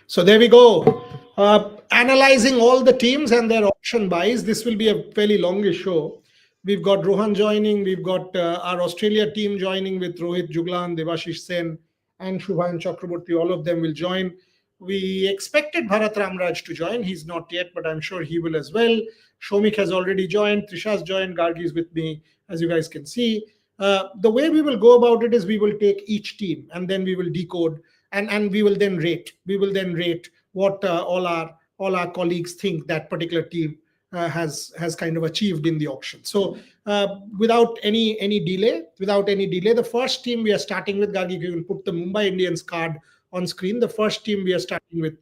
So there we go. Analyzing all the teams and their option buys. This will be a fairly longish show. We've got Rohan joining. We've got our Australia team joining with Rohit Juglan, Devashish Sen, and Shubhan Chakraborty. All of them will join. We expected Bharat Ramraj to join. He's not yet, but I'm sure he will as well. Shomik has already joined. Trisha's joined. Gargi is with me, as you guys can see. The way we will go about it is we will take each team and then we will decode and we will then rate. We will then rate what all our colleagues think that particular team has kind of achieved in the auction. So without any delay, the first team we are starting with, Gagi, you can put the Mumbai Indians card on screen. The first team we are starting with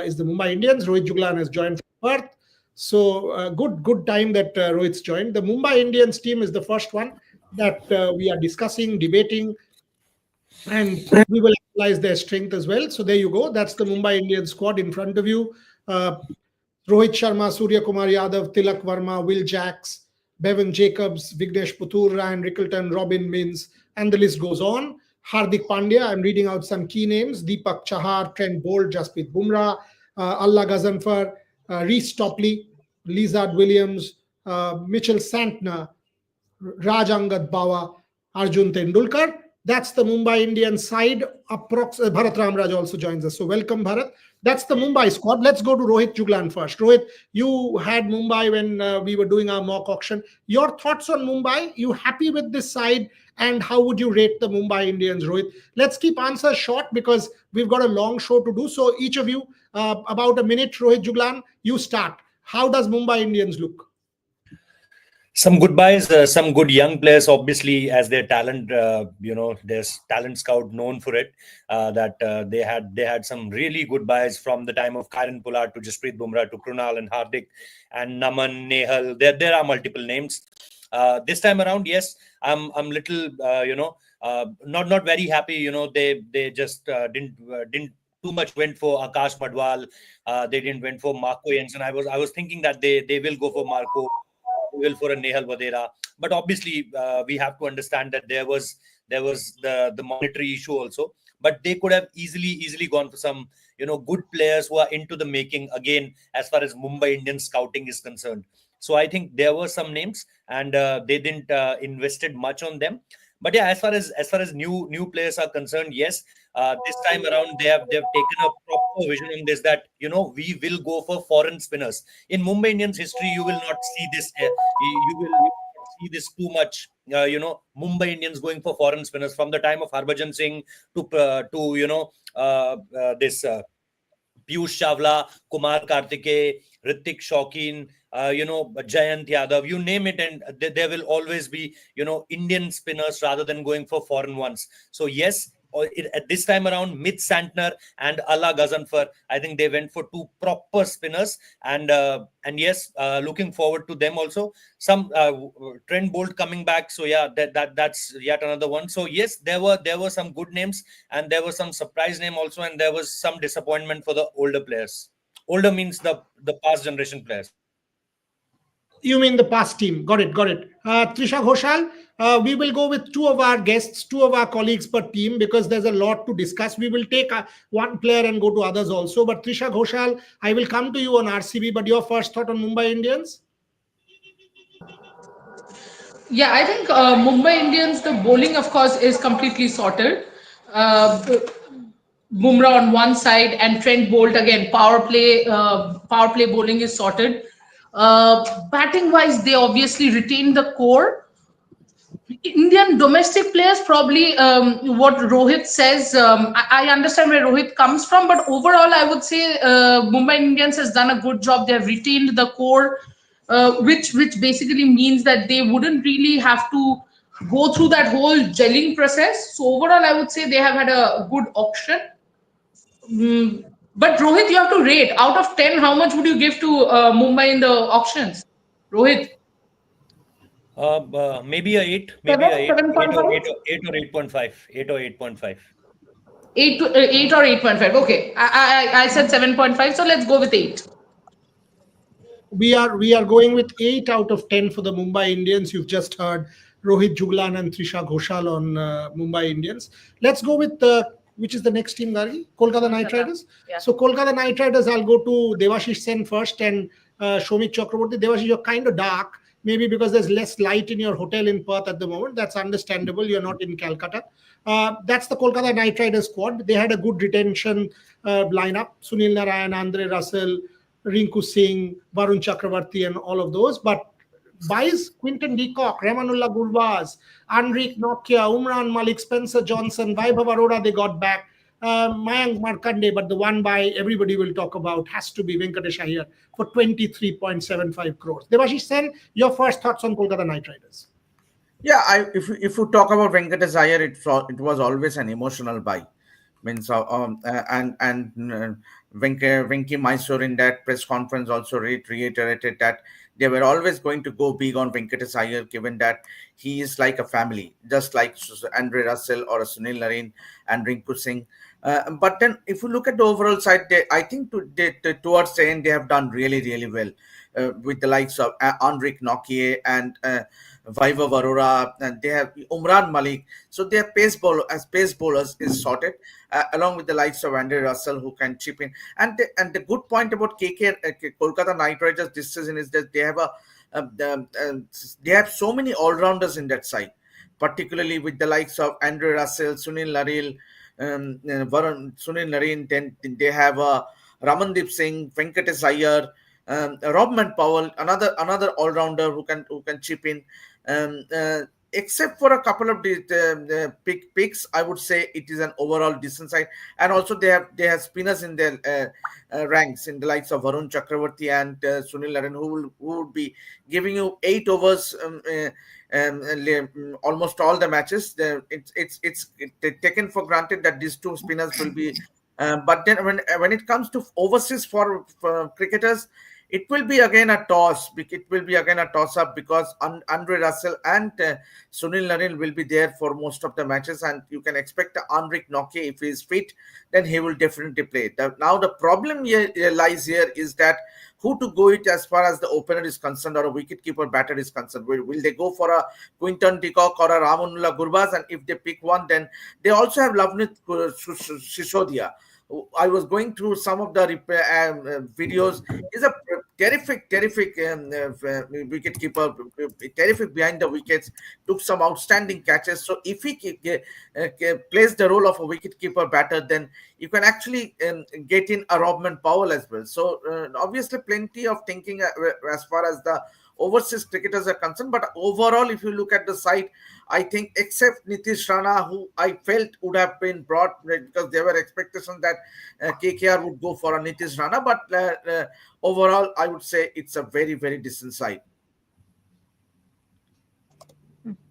is the Mumbai Indians. Rohit Juglan has joined from Perth. So good time that Rohit's joined. The Mumbai Indians team is the first one that we are discussing, debating, and we will analyze their strength as well. So there you go. That's the Mumbai Indians squad in front of you. Rohit Sharma, Surya Kumar Yadav, Tilak Verma, Will Jacks, Bevan Jacobs, Vignesh Puthur, Ryan Rickleton, Robin Mins, and the list goes on. Hardik Pandya, I'm reading out some key names. Deepak Chahar, Trent Bolt, Jasprit Bumrah, Allah Gazanfar, Reece Topley, Lizard Williams, Mitchell Santner, Raj Angad Bawa, Arjun Tendulkar. That's the Mumbai Indians side. Bharat Ramraj also joins us. So welcome, Bharat. That's the Mumbai squad. Let's go to Rohit Juglan first. Rohit, you had Mumbai when we were doing our mock auction. Your thoughts on Mumbai? You happy with this side? And how would you rate the Mumbai Indians, Rohit? Let's keep answers short because we've got a long show to do. So each of you, about a minute. Rohit Juglan, you start. How does Mumbai Indians look? Some good buys, some good young players, obviously, as their talent, there's talent scout known for it, they had some really good buys from the time of Kieran Pollard to Jasprit Bumrah to Krunal and Hardik and Naman, Nehal. There are multiple names. This time around, yes, I'm little, not very happy. They just didn't too much went for Akash Madwal. They didn't went for Marco Jensen. I was thinking that they will go for Marco. Will for a Nehal Vadera, but obviously we have to understand that there was the monetary issue also. But they could have easily gone for some good players who are into the making again as far as Mumbai Indians scouting is concerned. So I think there were some names and they didn't invested much on them. But yeah, as far as new players are concerned, yes, this time around they have taken a proper vision on this, that we will go for foreign spinners. In Mumbai Indians history, you will not see this. You will not see this too much. Mumbai Indians going for foreign spinners from the time of Harbhajan Singh to this Piyush Chawla, Kumar Kartike, Ritik Shaukin, Jayant Yadav, you name it, and there will always be, Indian spinners rather than going for foreign ones. So yes, at this time around, Mitch Santner and Allah Gazanfar, I think they went for two proper spinners, and yes, looking forward to them also. Some Trent Bolt coming back, so yeah, that's yet another one. So yes, there were some good names, and there was some surprise name also, and there was some disappointment for the older players. Older means the past generation players. You mean the past team. Got it. Trisha Ghoshal, we will go with two of our guests, two of our colleagues per team because there's a lot to discuss. We will take one player and go to others also. But Trisha Ghoshal, I will come to you on RCB, but your first thought on Mumbai Indians? Yeah, I think Mumbai Indians, the bowling, of course, is completely sorted. Bumrah on one side and Trent Bolt again. Power play bowling is sorted. Batting wise, they obviously retained the core. Indian domestic players, probably what Rohit says, I understand where Rohit comes from, but overall I would say Mumbai Indians has done a good job. They have retained the core, which basically means that they wouldn't really have to go through that whole gelling process. So overall I would say they have had a good auction. But Rohit, you have to rate. Out of 10, how much would you give to Mumbai in the auctions? Rohit? Maybe a 8. Maybe a 8. 8 or 8.5. 8 or 8.5. 8 or 8.5. Okay. I said 7.5, so let's go with 8. We are going with 8 out of 10 for the Mumbai Indians. You've just heard Rohit Juglan and Trisha Ghoshal on Mumbai Indians. Let's go with which is the next team, Gargi? Kolkata Knight Riders. Yeah. So Kolkata Knight Riders, I'll go to Devashish Sen first and Shomik Chakraborty. Devashish, you're kind of dark, maybe because there's less light in your hotel in Perth at the moment. That's understandable. You're not in Calcutta. That's the Kolkata Knight Riders squad. They had a good retention lineup. Sunil Narayan, Andre Russell, Rinku Singh, Varun Chakravarti, and all of those. But buys Quinton de Kock, Ramanullah Gurvaz, Anrique Nokia, Umran Malik, Spencer Johnson, Vaibhav Arora, they got back. Mayank Markande, but the one buy everybody will talk about has to be Venkatesh Iyer for 23.75 crores. Devashish Sen, your first thoughts on Kolkata Knight Riders? Yeah, if you talk about Venkatesh Iyer, it was always an emotional buy. Means Venki Mysore in that press conference also reiterated that they were always going to go big on Venkatesh Iyer, given that he is like a family, just like Andre Russell or Sunil Narine and Rinku Singh. But then, if you look at the overall side, I think towards the end they have done really, really well with the likes of Anrique Nokia and Vaibhav Arora, and they have Umran Malik. So their pace bowlers is sorted, along with the likes of Andre Russell who can chip in. And the good point about Kolkata Knight Riders this season is that they have so many all-rounders in that side, particularly with the likes of Andre Russell, Sunil Narine, Sunil Narine. Then they have Ramandeep Singh, Venkatesh Iyer, Robman Powell, another all-rounder who can chip in. Except for a couple of the picks, I would say it is an overall decent side. And also they have spinners in their ranks in the likes of Varun Chakravarti and Sunil Narine, who would be giving you 8 overs almost all the matches. It's taken for granted that these two spinners will be. But then when it comes to overseas for cricketers, it will be again a toss. It will be again a toss-up because Andre Russell and Sunil Narine will be there for most of the matches, and you can expect Anrique Nokia, if he is fit, then he will definitely play. Now the problem lies here is that who to go it as far as the opener is concerned or a wicketkeeper batter is concerned. Will they go for a Quinton de Kock or a Ramanullah Gurvaz? And if they pick one, then they also have Lavneet Sisodiya. I was going through some of the videos. He's a terrific wicketkeeper, terrific behind the wickets, took some outstanding catches. So if he plays the role of a wicketkeeper batter, then you can actually get in a Robman Powell as well. So obviously plenty of thinking as far as the overseas cricketers are concerned. But overall, if you look at the side, I think except Nitish Rana, who I felt would have been brought because there were expectations that KKR would go for a Nitish Rana. But overall, I would say it's a very, very decent side.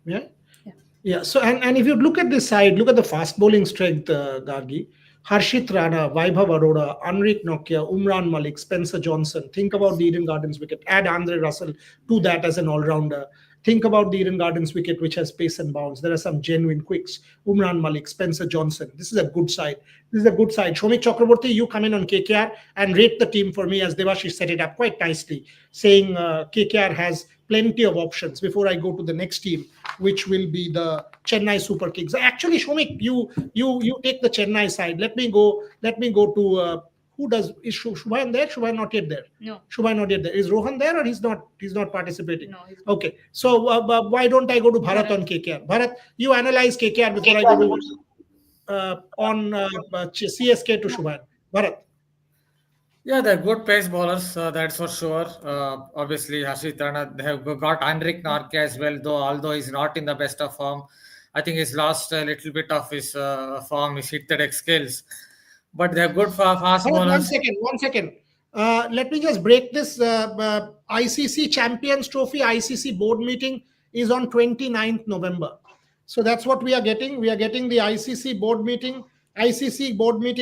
Yeah. So and if you look at this side, look at the fast bowling strength, Gargi. Harshit Rana, Vaibhav Arora, Anrique Nokia, Umran Malik, Spencer Johnson. Think about the Eden Gardens wicket. Add Andre Russell to that as an all-rounder. Think about the Eden Gardens wicket, which has pace and bounce. There are some genuine quicks. Umran Malik, Spencer Johnson. This is a good side. Shomik Chakraborty, you come in on KKR and rate the team for me, as Devashish set it up quite nicely, saying KKR has plenty of options before I go to the next team, which will be the Chennai Super Kings. Actually, Shomik, you take the Chennai side. Let me go to is Shubhan there? Shubhan not yet there. No. Shubhan not yet there. Is Rohan there or he's not participating? No. Okay. So why don't I go to Bharat on KKR? Bharat, you analyze KKR before I go to on CSK to Shubhan. Bharat. Yeah, they're good pace bowlers, that's for sure. Obviously, Harshit Rana, they have got Anrique Nokia as well, although he's not in the best of form. I think he's lost a little bit of his form, his hit the deck skills. But they're good for fast bowlers. One second. Let me just break this. ICC Champions Trophy, ICC board meeting is on 29th November. So that's what we are getting. We are getting the ICC board meeting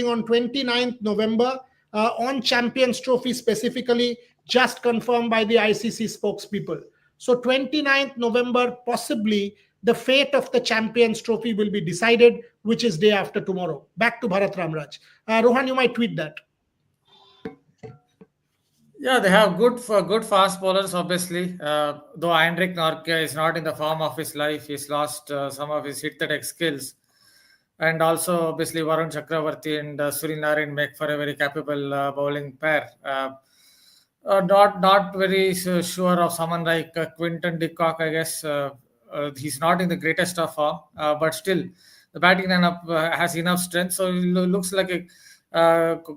on 29th November on Champions Trophy specifically, just confirmed by the ICC spokespeople. So 29th November, possibly the fate of the Champions Trophy will be decided, which is day after tomorrow. Back to Bharat Ramraj. Rohan, you might tweet that. Yeah, they have good fast bowlers, obviously. Though Anrique Nokia is not in the form of his life, he's lost some of his hit the deck skills. and also obviously Varun Chakravarti and Sunil Narine make for a very capable bowling pair. Not very sure of someone like Quinton de Kock. I guess he's not in the greatest of form, but still the batting lineup has enough strength, so it looks like a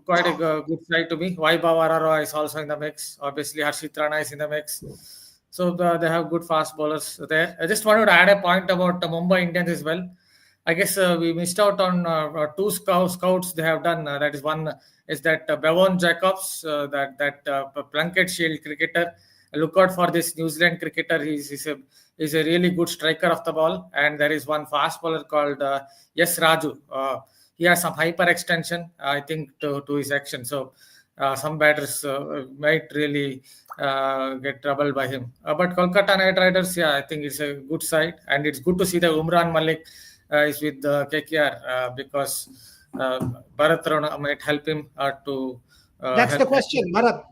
quite a good side to me. Vaibhav Arora is also in the mix. Obviously, Harshit Rana is in the mix. So they have good fast bowlers there. I just wanted to add a point about the Mumbai Indians as well. I guess we missed out on two scouts they have done. That is one is that Bevan Jacobs, that Plunkett Shield cricketer. Look out for this New Zealand cricketer. He's a really good striker of the ball. And there is one fast bowler called Yes Raju. He has some hyper extension, I think, to his action. So some batters might really get troubled by him. But Kolkata Knight Riders, yeah, I think it's a good side. And it's good to see that Umran Malik is with KKR because Bharat Rana might help him to. That's the question, Bharat.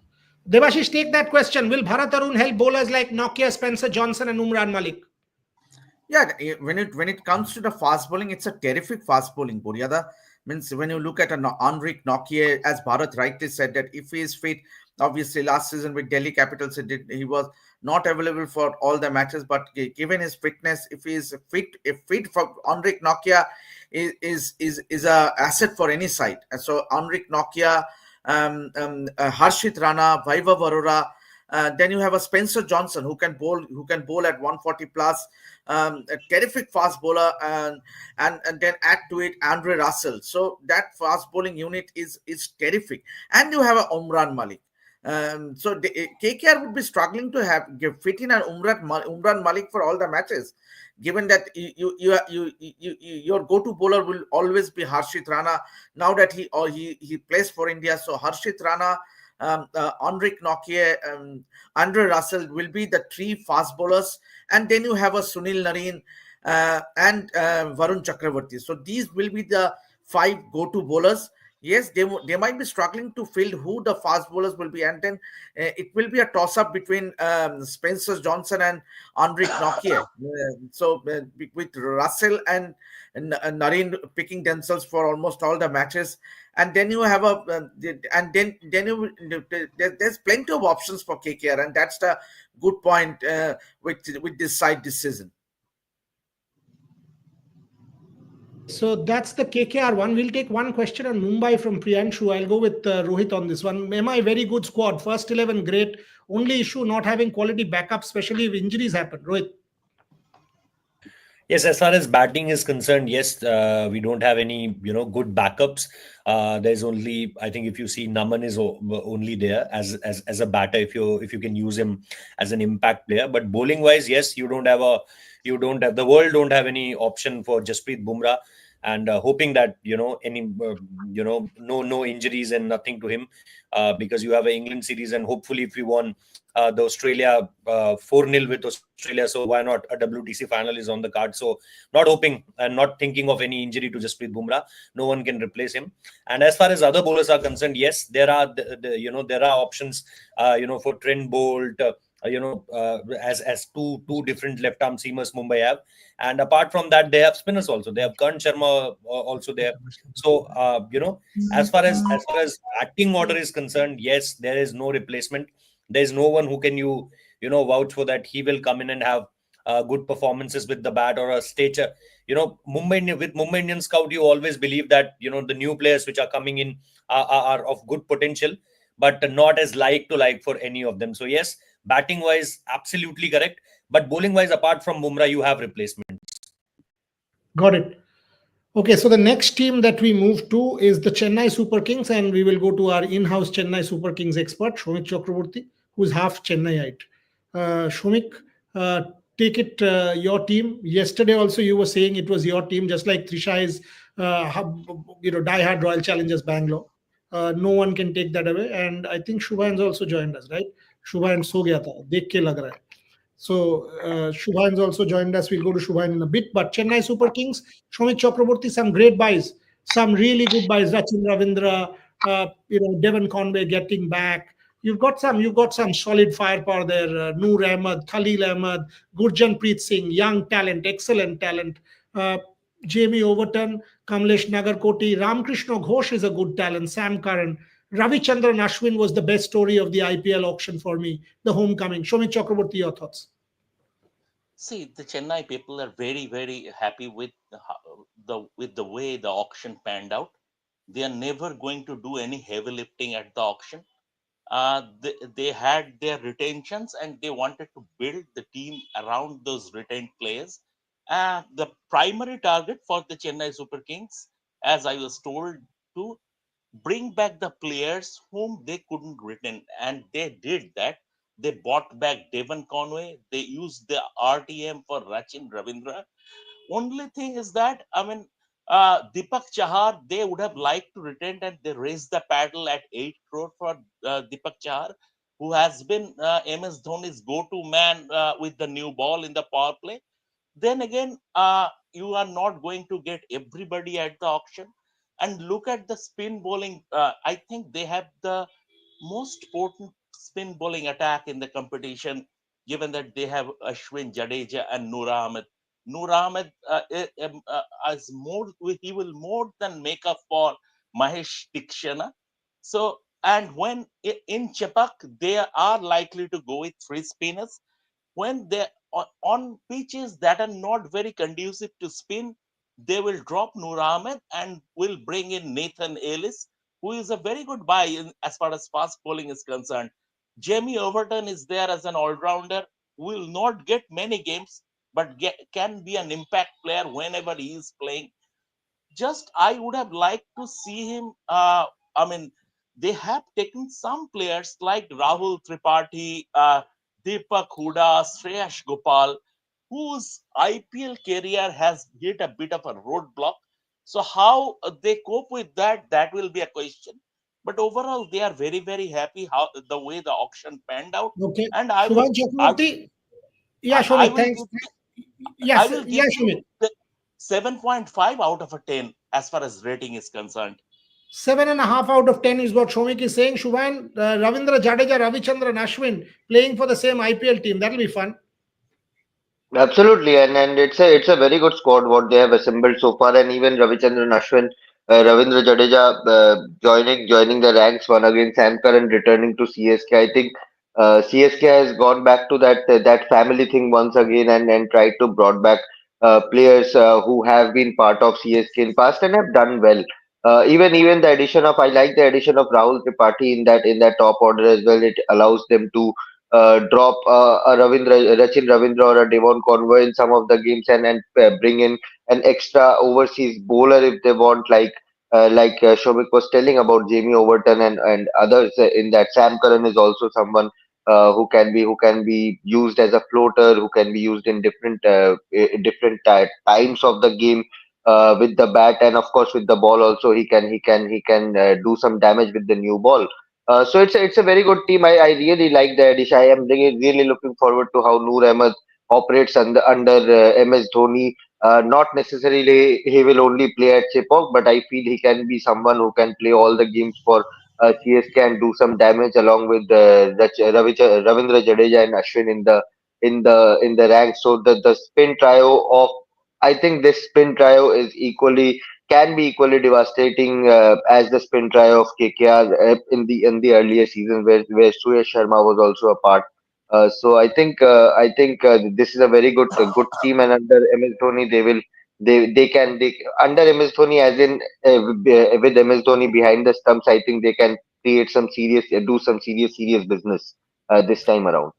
Devashish, take that question. Will Bharat Arun help bowlers like Nokia, Spencer Johnson, and Umran Malik? Yeah, when it comes to the fast bowling, it's a terrific fast bowling. Buryada means when you look at an Enrique Nokia, as Bharat rightly said, that if he is fit, obviously last season with Delhi Capitals, he was not available for all the matches. But given his fitness, if he is fit for Enrique Nokia is a asset for any side. And so Enrique Nokia, Harshit Rana, Vaibhav Arora. Then you have a Spencer Johnson who can bowl at 140 plus, a terrific fast bowler, and then add to it Andre Russell. So that fast bowling unit is terrific, and you have a Umran Malik. So the, KKR would be struggling to fit in an Umran Malik for all the matches, given that your go-to bowler will always be Harshit Rana. Now that he plays for India, so Harshit Rana, Enrique Nokia, Andre Russell will be the three fast bowlers, and then you have a Sunil Narine and Varun Chakravarti. So these will be the five go-to bowlers. Yes, they might be struggling to fill who the fast bowlers will be, and then it will be a toss-up between Spencer Johnson and Enrique Nokia. With Russell and Narine picking themselves for almost all the matches, and then you have there's plenty of options for KKR, and that's the good point with this side this season. So that's the KKR one. We'll take one question on Mumbai from Priyanshu. I'll go with Rohit on this one. MI, very good squad. First 11, great. Only issue, not having quality backup, especially if injuries happen. Rohit. Yes, as far as batting is concerned, yes, we don't have any, good backups. There's only, I think, if you see Naman is only there as a batter, if you can use him as an impact player. But bowling wise, yes, the world don't have any option for Jasprit Bumrah, and hoping that no injuries and nothing to him, because you have an England series, and hopefully if we won the Australia 4-0 with Australia, so why not a WTC final is on the card. So not hoping and not thinking of any injury to Jasprit Bumrah. No one can replace him. And as far as other bowlers are concerned, yes, there are there are options for Trent Bolt, as two different left arm seamers Mumbai have. And apart from that, they have spinners also. They have Karan Sharma also there. So as far as batting order is concerned, yes, there is no replacement. There is no one who can vouch for that he will come in and have good performances with the bat or a stature. Mumbai Indian scout, you always believe that the new players which are coming in are of good potential, but not as like for any of them. So yes, batting wise, absolutely correct. But bowling wise, apart from Bumrah, you have replacements. Got it. Okay, so the next team that we move to is the Chennai Super Kings, and we will go to our in-house Chennai Super Kings expert, Shomik Chakraborty, who's half Chennaiite. Shomik, take it, your team. Yesterday also you were saying it was your team, just like Trisha is, diehard Royal Challengers Bangalore. No one can take that away. And I think Shubhan's also joined us, right? Shubhan so gaya tha, dekh ke lag raha hai. So Shubhan's also joined us. We'll go to Shubhan in a bit. But Chennai Super Kings, Shomik Chakraborty, some great buys, some really good buys. Rachin Ravindra, Devon Conway getting back. You've got some solid firepower there. Noor Ahmed, Khalil Ahmed, Gurjanpreet Singh, young talent, excellent talent. Jamie Overton, Kamlesh Nagarkoti, Ramkrishna Ghosh is a good talent, Sam Curran. Ravichandran Ashwin was the best story of the IPL auction for me, the homecoming. Shomit Chakraborty, your thoughts? See, the Chennai people are very, very happy with the way the auction panned out. They are never going to do any heavy lifting at the auction. They had their retentions and they wanted to build the team around those retained players. The primary target for the Chennai Super Kings, as I was told, to bring back the players whom they couldn't retain, and they did that. They bought back Devon Conway. They used the RTM for Rachin Ravindra. Only thing is that, I mean, Deepak Chahar, they would have liked to retain, and they raised the paddle at 8 crore for Deepak Chahar, who has been MS Dhoni's go-to man with the new ball in the power play. Then again, you are not going to get everybody at the auction. And look at the spin bowling. I think they have the most potent spin bowling attack in the competition, given that they have Ashwin, Jadeja, and Noor Ahmed. Noor Ahmed is more, he will more than make up for Mahesh Dikshana. So, and when in Chepak, they are likely to go with three spinners. When they on pitches that are not very conducive to spin, they will drop Noor Ahmed and will bring in Nathan Ellis, who is a very good buy as far as fast bowling is concerned. Jamie Overton is there as an all-rounder, will not get many games, but can be an impact player whenever he is playing. Just I would have liked to see him. I mean, they have taken some players like Rahul Tripathi, Deepak Huda, Shreyash Gopal, whose IPL career has hit a bit of a roadblock. So how they cope with that, that will be a question. But overall, they are very, very happy how the way the auction panned out. Okay. And Shubhan Chakraborty? Yeah, I Shomit, will thanks. give I Yes, will yeah, give you Shomit. the 7.5 out of a 10 as far as rating is concerned. 7.5 out of 10 is what Shomik is saying. Shubhan, Ravindra Jadeja, Ravichandran Ashwin playing for the same IPL team. That'll be fun. Absolutely, and it's a very good squad what they have assembled so far, and even Ravichandran Ashwin, Ravindra Jadeja joining the ranks one again, Sam Curran returning to CSK. I think CSK has gone back to that family thing once again and tried to brought back players who have been part of CSK in past and have done well. Even the addition of I like the addition of Rahul Tripathi in that top order as well. It allows them to drop a Rachin Ravindra or a Devon Conway in some of the games and bring in an extra overseas bowler if they want, like Shobik was telling about Jamie Overton and others in that. Sam Curran is also someone who can be used as a floater, who can be used in different times of the game. With the bat and of course with the ball also he can do some damage with the new ball. So it's a very good team. I really like the addition. I am really looking forward to how Noor Ahmed operates under MS Dhoni. Not necessarily he will only play at Chepauk, but I feel he can be someone who can play all the games for CSK and do some damage along with Ravindra Jadeja and Ashwin in the ranks. So the spin trio of I think this spin trio is equally can be equally devastating as the spin trio of KKR in the earlier season where Suyash Sharma was also a part. So I think this is a very good team, and under MS Dhoni they under MS Dhoni as in with MS Dhoni behind the stumps. I think they can create some serious do some serious business this time around.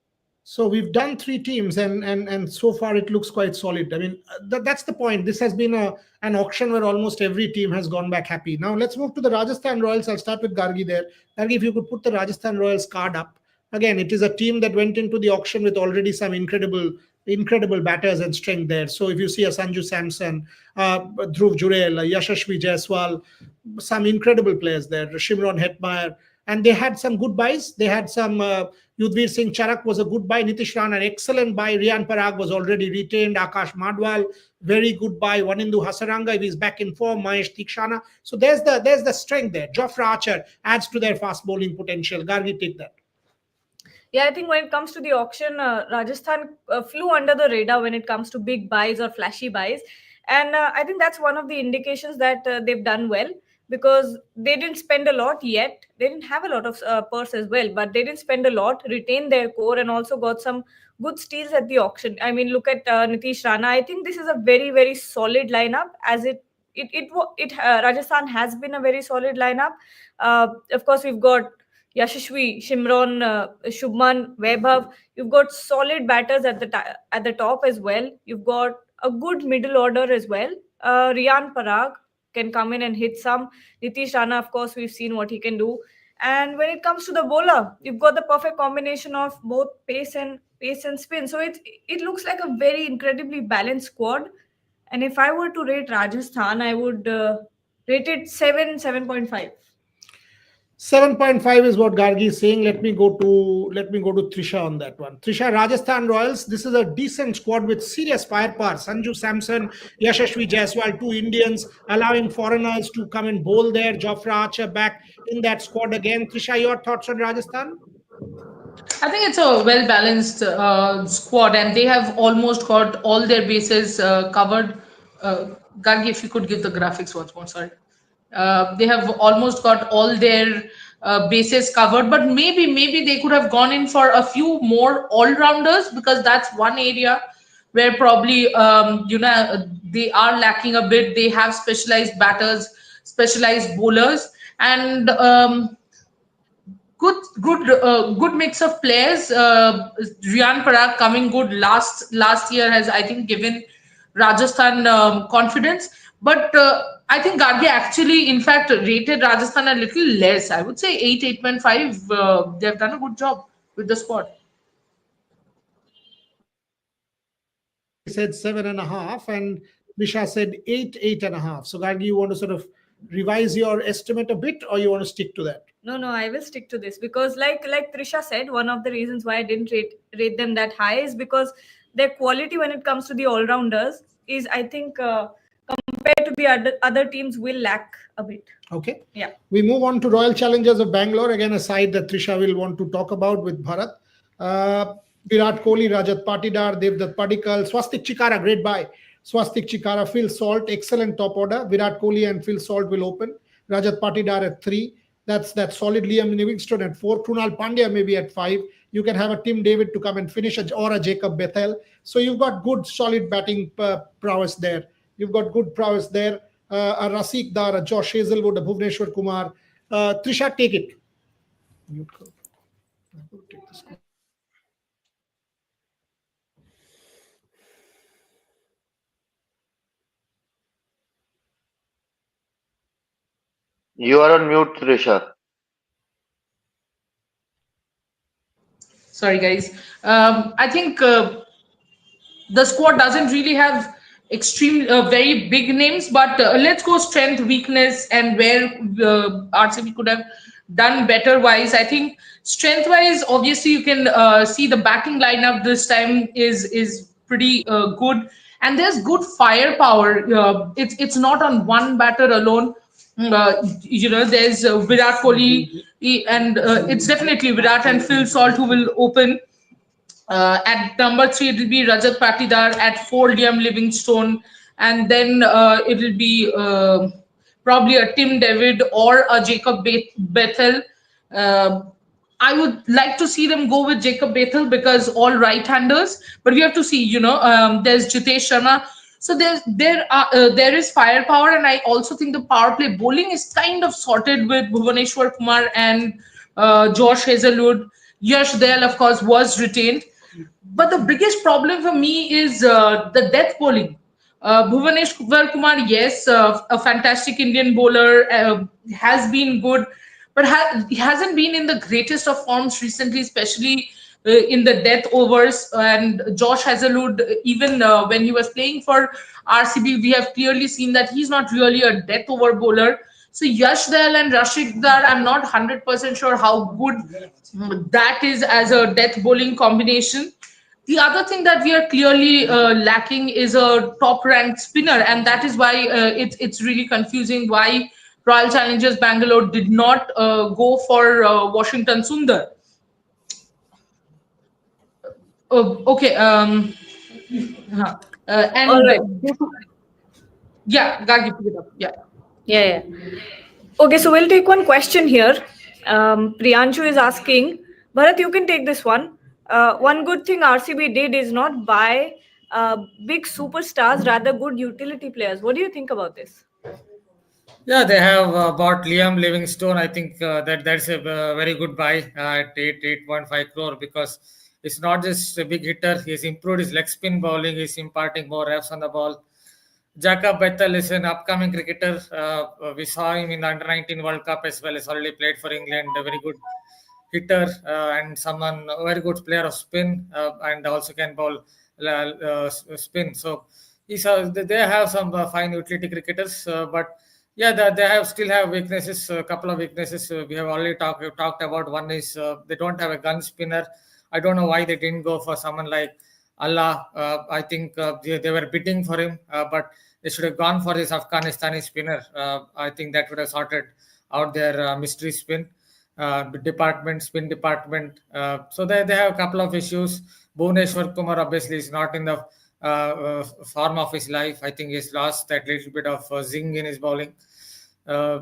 So we've done three teams, and so far it looks quite solid. I mean, that's the point. This has been an auction where almost every team has gone back happy. Now let's move to the Rajasthan Royals. I'll start with Gargi there. Gargi, if you could put the Rajasthan Royals card up again, it is a team that went into the auction with already some incredible batters and strength there. So if you see a Sanju Samson, Dhruv Jurel, Yashashvi Jaiswal, some incredible players there, Shimron Hetmeyer, and they had some good buys. They had some Yudhvir Singh Charak was a good buy. Nitish Rana, an excellent buy. Riyan Parag was already retained. Akash Madwal, very good buy. Wanindu Hasaranga, if he's back in form. Mahesh Tikshana. So there's the strength there. Jofra Archer adds to their fast bowling potential. Gargi, take that. Yeah, I think when it comes to the auction, Rajasthan flew under the radar when it comes to big buys or flashy buys. And I think that's one of the indications that they've done well, because they didn't spend a lot yet. They didn't have a lot of purse as well, but they didn't spend a lot, retained their core, and also got some good steals at the auction. I mean, look at Nitish Rana. I think this is a very, very solid lineup, as Rajasthan has been a very solid lineup. Of course, we've got Yashashvi, Shimron, Shubman, Vaibhav. You've got solid batters at the top as well. You've got a good middle order as well. Riyan Parag can come in and hit some. Nitish Rana, of course, we've seen what he can do. And when it comes to the bowler, you've got the perfect combination of both pace and spin. So it looks like a very incredibly balanced squad. And if I were to rate Rajasthan, I would rate it 7.5. 7.5 is what Gargi is saying. Let me go to Trisha on that one. Trisha, Rajasthan Royals, this is a decent squad with serious firepower. Sanju Samson, Yashashvi Jaiswal, two Indians, allowing foreigners to come and bowl there. Jofra Archer back in that squad again. Trisha, your thoughts on Rajasthan? I think it's a well balanced squad, and they have almost got all their bases covered. Gargi, if you could give the graphics once more, sorry. They have almost got all their bases covered, but maybe they could have gone in for a few more all-rounders, because that's one area where probably they are lacking a bit. They have specialized batters, specialized bowlers, and good mix of players. Riyan Parag coming good last year has, I think, given Rajasthan confidence. But I think Gargi actually, in fact, rated Rajasthan a little less. I would say 8.5. They've done a good job with the squad. He said 7.5, and Trisha said 8.5. So Gargi, you want to sort of revise your estimate a bit, or you want to stick to that? No, I will stick to this, because like Trisha said, one of the reasons why I didn't rate them that high is because their quality when it comes to the all-rounders is, I think, compared to the other teams, will lack a bit. Okay. Yeah. We move on to Royal Challengers of Bangalore, again a side that Trisha will want to talk about with Bharat. Virat Kohli, Rajat Patidar, Devdutt Padikkal, Swastik Chikara, great buy. Swastik Chikara, Phil Salt, excellent top order. Virat Kohli and Phil Salt will open. Rajat Patidar at 3. That's solid. Liam Livingstone at 4. Krunal Pandya maybe at 5. You can have a Tim David to come and finish, or a Jacob Bethel. So you've got good, solid batting prowess there. You've got good prowess there. A Rasik Dar, a Josh Hazelwood, a Bhuvneshwar Kumar. Trisha, take it. You are on mute, Trisha. Sorry, guys. I think the squad doesn't really have extreme, very big names, but let's go strength, weakness, and where RCB could have done better wise. I think strength wise, obviously, you can see the batting lineup this time is pretty good, and there's good firepower. It's not on one batter alone. There's Virat Kohli, and it's definitely Virat and Phil Salt who will open. At number 3, it will be Rajat Patidar. At 4, Liam Livingstone, and then it will be probably a Tim David or a Jacob Bethel. I would like to see them go with Jacob Bethel, because all right-handers. But we have to see. There's Jitesh Sharma. So there is firepower, and I also think the power play bowling is kind of sorted with Bhuvneshwar Kumar and Josh Hazelwood. Yash Dayal, of course, was retained. But the biggest problem for me is the death bowling. Bhuvneshwar Kumar, yes, a fantastic Indian bowler, has been good, but he hasn't been in the greatest of forms recently, especially in the death overs. And Josh Hazelwood, even when he was playing for RCB, we have clearly seen that he's not really a death over bowler. So Yash Dayal and Rashid Dar, I'm not 100% sure how good that is as a death bowling combination. The other thing that we are clearly lacking is a top-ranked spinner, and that is why it's really confusing why Royal Challengers Bangalore did not go for Washington Sundar. Okay. And All right. Yeah, Gagi, pick it up. Yeah. Yeah. Okay, so we'll take one question here. Priyanshu is asking, Bharat, you can take this one. One good thing RCB did is not buy big superstars, rather good utility players. What do you think about this? Yeah, they have bought Liam Livingstone. I think that's a very good buy at 8.5 crore, because it's not just a big hitter. He's improved his leg spin bowling. He's imparting more reps on the ball. Jacob Bethel is an upcoming cricketer. We saw him in the Under 19 World Cup as well. He's already played for England. A very good hitter and someone a very good player of spin, and also can bowl spin. So they have some fine utility cricketers, but yeah, they have still have weaknesses. A couple of weaknesses we have already talked about. One is they don't have a gun spinner. I don't know why they didn't go for someone like Allah. I think they were bidding for him, but they should have gone for this Afghanistani spinner. I think that would have sorted out their mystery spin department. So they have a couple of issues. Bhuvneshwar Kumar obviously is not in the form of his life. I think he's lost that little bit of zing in his bowling. Maybe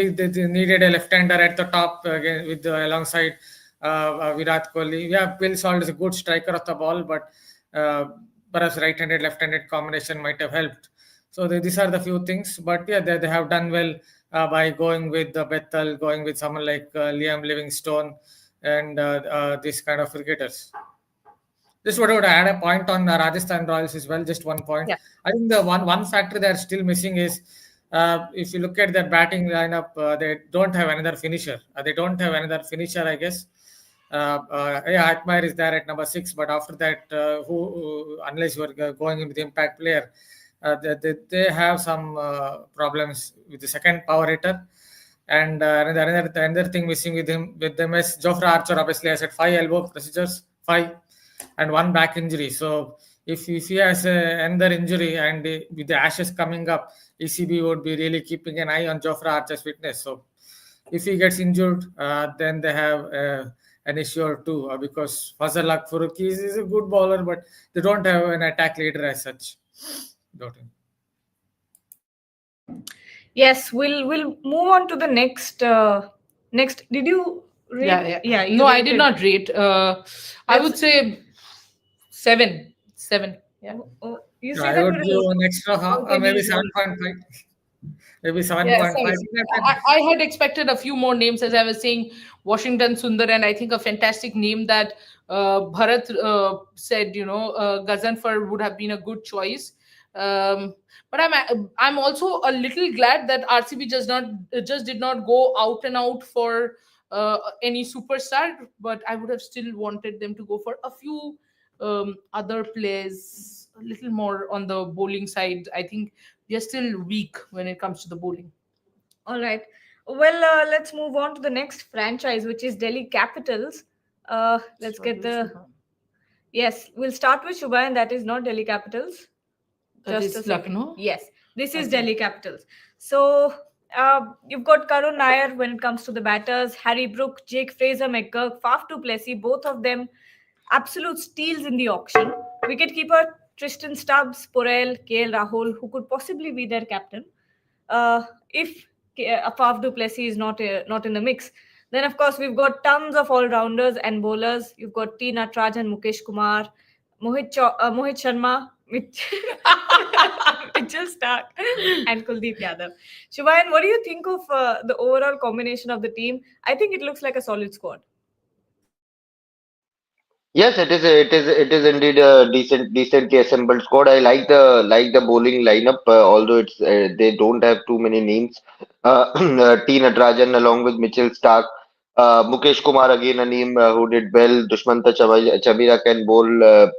they needed a left-hander at the top again with alongside Virat Kohli. Yeah, Bill Salt is a good striker of the ball, but perhaps right-handed, left-handed combination might have helped. So these are the few things, but yeah, they have done well by going with Bethel, going with someone like Liam Livingstone, and these kind of cricketers. Just wanted to add a point on Rajasthan Royals as well. Just one point. Yeah. I think the one factor they're still missing is if you look at their batting lineup, they don't have another finisher. I guess. Atmair is there at number 6, but after that, unless you are going in with impact player, they have some problems with the second power hitter. And another thing missing with them is Jofra Archer obviously has had 5 elbow procedures, 5, and 1 back injury. So if he has another injury, and with the Ashes coming up, ECB would be really keeping an eye on Jofra Archer's fitness. So if he gets injured, then they have an issue or two, because Fazal Akfuruki is a good bowler, but they don't have an attack leader as such. Yes, we'll move on to the next. Next, did you rate? Yeah. You No, I rated. did not rate. I would say 7. Yeah. You Yeah, say I that would with give an extra half, Okay, maybe we'll- 7.5. Maybe 7.5. Yeah, 7. I had expected a few more names, as I was saying, Washington Sundar, and I think a fantastic name that Bharat said, Gazanfar would have been a good choice. But I'm also a little glad that RCB just did not go out and out for any superstar, but I would have still wanted them to go for a few other players, a little more on the bowling side. I think we are still weak when it comes to the bowling. All right. Well, let's move on to the next franchise, which is Delhi Capitals. Let's get the. Yes, we'll start with Shubha, and that is not Delhi Capitals. That Just a is second. Lucknow. Yes, this is Okay. Delhi Capitals. So you've got Karun Nair when it comes to the batters, Harry Brook, Jake Fraser, McGurk, Faf du Plessis, both of them absolute steals in the auction. Wicketkeeper Tristan Stubbs, Porel, KL Rahul, who could possibly be their captain. If Faf du Plessis is not in the mix, then of course we've got tons of all-rounders and bowlers. You've got T. Natarajan, Mukesh Kumar, Mohit Sharma, Mitchell Stark, and Kuldeep Yadav. Shubayan, what do you think of the overall combination of the team? I think it looks like a solid squad. Yes, it is indeed a decently assembled squad. I like the bowling lineup, although they don't have too many names. T. Natarajan along with Mitchell Stark, Mukesh Kumar again a name who did well. Dushmanta Chabira can bowl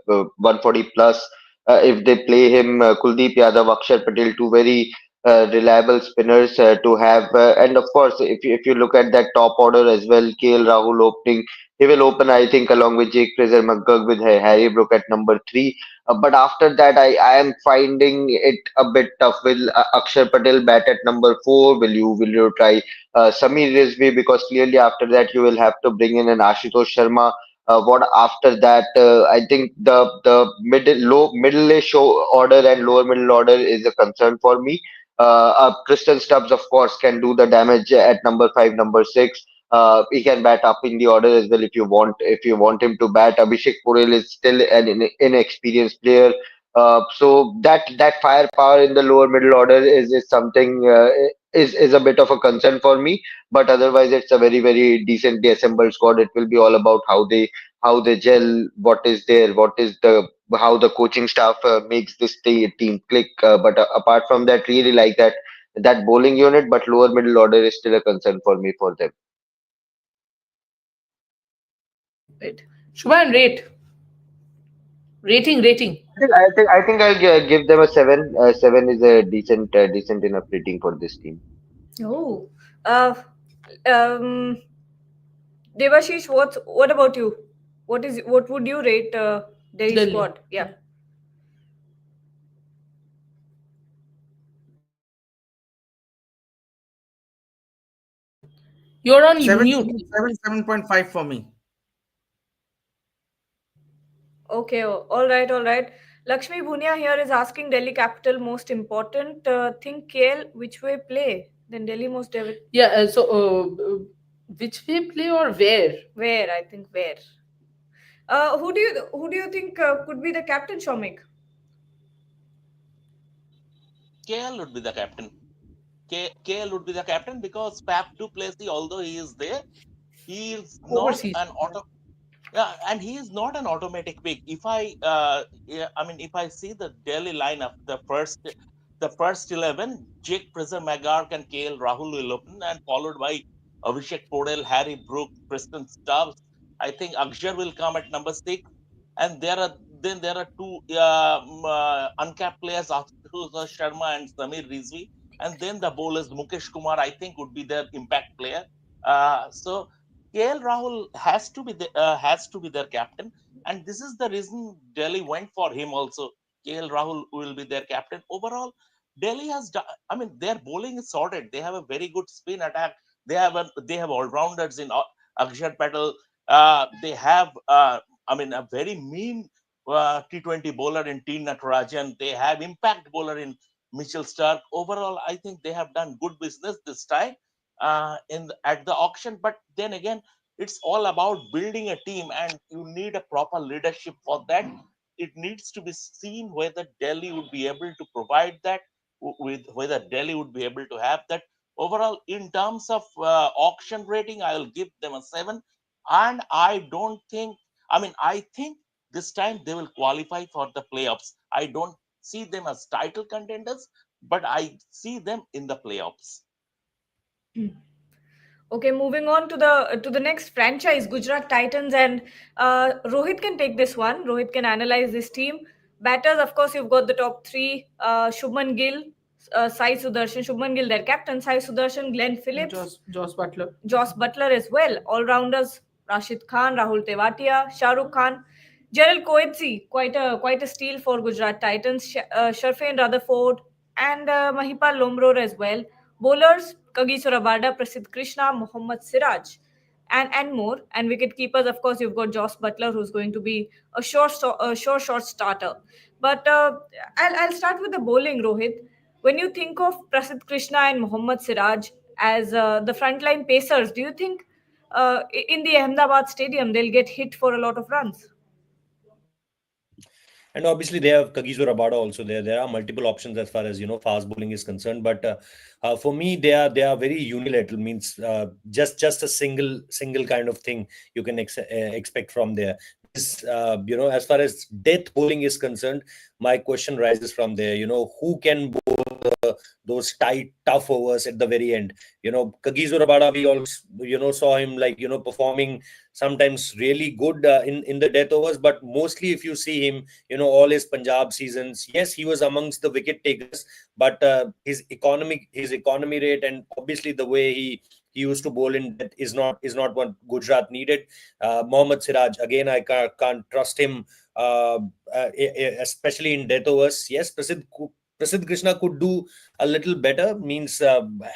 140 plus if they play him. Kuldeep Yadav, Akshar Patel, two very reliable spinners to have. And of course, if you look at that top order as well, KL Rahul opening. He will open, I think, along with Jake Fraser McGurk with Harry Brook at number 3. But after that, I am finding it a bit tough. Will Akshar Patel bat at number 4? Will you try Samir Rizvi? Because clearly after that you will have to bring in an Ashutosh Sharma. What after that, I think the middle-ish order and lower middle order is a concern for me. Kristen Stubbs, of course, can do the damage at number 5, number 6. He can bat up in the order as well if you want. If you want him to bat, Abhishek Purel is still an inexperienced player. So that firepower in the lower middle order is something is a bit of a concern for me. But otherwise, it's a very decently assembled squad. It will be all about how they gel, what is there, what is the how the coaching staff makes this team click. But apart from that, really like that bowling unit. But lower middle order is still a concern for me for them. Right. Shubhan, rating. I think I'll give them a 7. 7 is a decent enough rating for this team. Oh, uh, um, Devashish, what about you? What would you rate Delhi Delhi. squad? Yeah. You're on Seven, mute. 7.5 for me. Okay. All right. All right. Lakshmi Bhunia here is asking Delhi capital most important. Think KL which way play? Then Delhi most Yeah. Which way play or where? where? I think where. Who do you think could be the captain, Shomik? KL would be the captain. KL would be the captain because Fab du Plessis, although he is there, he is not Overseas. an auto. Yeah, and he is not an automatic pick. If I see the Delhi lineup, the first 11, Jake Prisser-Magark and KL Rahul will open, and followed by Abhishek Podel, Harry Brook, Kristen Stubbs. I think Akshar will come at number 6, and there are two uncapped players, Ashutosh Sharma and Samir Rizvi, and then the bowlers Mukesh Kumar, I think, would be their impact player. So KL Rahul has to be their captain, and this is the reason Delhi went for him also. KL Rahul will be their captain. Overall, Delhi has done, their bowling is sorted. They have a very good spin attack. They have all rounders in Akshar Patel. They have a very mean T20 bowler in T Natarajan. They have impact bowler in Mitchell Stark. Overall, I think they have done good business this time at the auction. But then again, it's all about building a team, and you need a proper leadership for that. It needs to be seen whether Delhi would be able to provide that, with whether Delhi would be able to have that. Overall, in terms of auction rating, I will give them a 7. And I don't think, I think this time they will qualify for the playoffs. I don't see them as title contenders, but I see them in the playoffs. Okay, moving on to the next franchise, Gujarat Titans, and Rohit can take this one. Rohit can analyze this team. Batters, of course, you've got the top three: Shubman Gill, Sai Sudarshan. Shubman Gill, their captain; Sai Sudarshan, Glenn Phillips, Josh Butler. Joss Butler as well. All rounders: Rashid Khan, Rahul Tewatia, Shahrukh Khan, Gerald Coetzee, quite a steal for Gujarat Titans. Sharfain Rutherford and Mahipal Lomror as well. Bowlers: Kagiso Rabada, Prasidh Krishna, Mohammad Siraj, and more. And wicket keepers, of course, you've got Joss Butler, who's going to be a sure short starter. But I'll start with the bowling, Rohit. When you think of Prasidh Krishna and Mohammad Siraj as the frontline pacers, do you think in the Ahmedabad stadium they'll get hit for a lot of runs? And obviously they have Kagiso Rabada also there. There are multiple options as far as fast bowling is concerned. But for me, they are very unilateral. Means just a single kind of thing you can expect from there. This, as far as death bowling is concerned, my question rises from there. Who can bowl those tight, tough overs at the very end? Kagiso Rabada, we also saw him performing sometimes really good in the death overs, but mostly if you see him, all his Punjab seasons, yes, he was amongst the wicket takers, but his economy rate, and obviously the way he used to bowl in death is not what Gujarat needed. Mohammad Siraj, again, I can't trust him, especially in death overs. Yes, Prasidh Krishna could do a little better. Means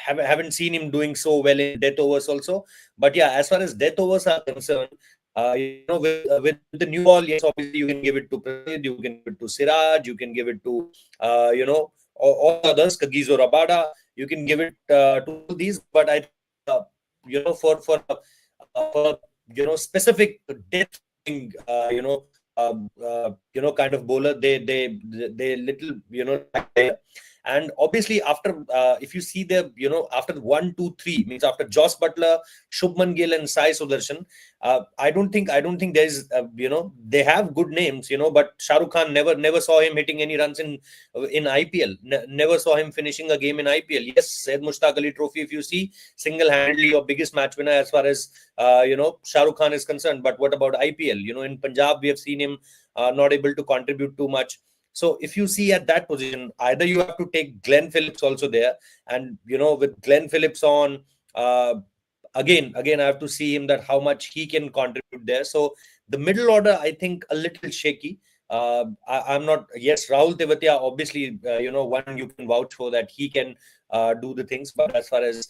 haven't seen him doing so well in death overs also. But yeah, as far as death overs are concerned, With the new ball, yes, obviously you can give it to Prasid, you can give it to Siraj, you can give it to all the others, Kagiso Rabada, you can give it to all these. But I think for specific depth, kind of bowler, they little lack there. And obviously, after if you see the after 1, 2, 3, means after Joss Butler, Shubman Gill, and Sai Sudarshan, I don't think there's they have good names, but Shah Rukh Khan never saw him hitting any runs in IPL. Never saw him finishing a game in IPL. Yes, Syed Mushtaq Ali Trophy, if you see, single-handedly your biggest match winner as far as Shah Rukh Khan is concerned. But what about IPL? In Punjab we have seen him not able to contribute too much. So if you see at that position, either you have to take Glenn Phillips also there, and with Glenn Phillips on, again I have to see him that how much he can contribute there. So the middle order, I think, a little shaky. I'm not. Yes, Rahul Tewatia, obviously, one you can vouch for that he can do the things. But as far as